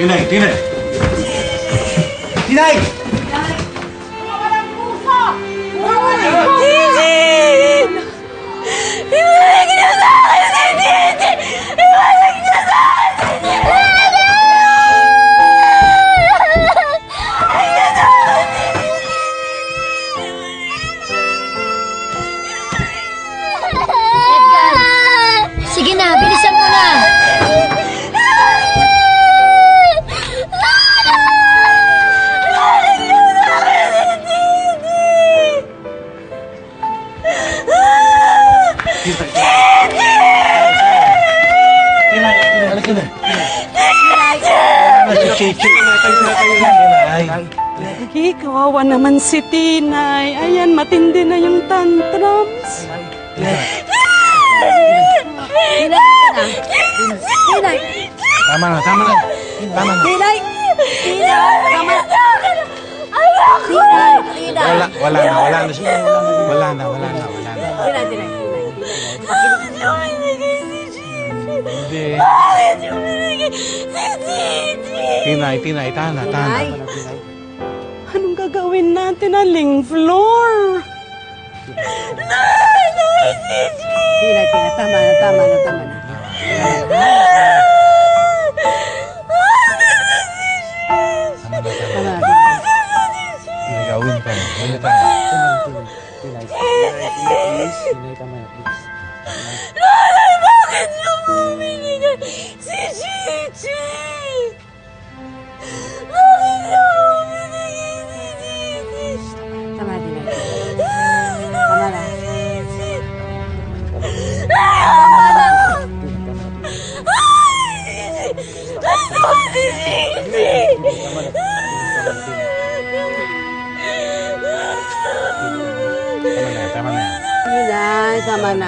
Tinay! Tinay! Tinay! Walang puso! Gigi! Ibalik niyo sa akin si Gigi! Ibalik niyo sa akin si Gigi! Sige na, bilisan mo na! Gigi, kawawa naman si Tinay. Ayan, matindi na yung tantrums. Tinay! Tama na, tama na. Tama na. Tinay! Tinay! Tama! Tinay! Tinay! Wala na, wala na siya. Wala na, wala na, wala na. Tinay! Tinay! Hindi. Bakit yung binigay si Gigi? Tinay, Tinay, tana, tana. Anong gagawin natin, Aling Flor? Nanay, si Gigi! Tinay! Tinay! Tama na, tama na, tama na. Tama na. Hindi gawin pa. Hindi tayo. Nanay, bakit yung bumibigay si Gigi? Bakit yung bumibigay si Gigi? Tama, Tinay. Tama na. Tama na, tama na. Tinay, tama na.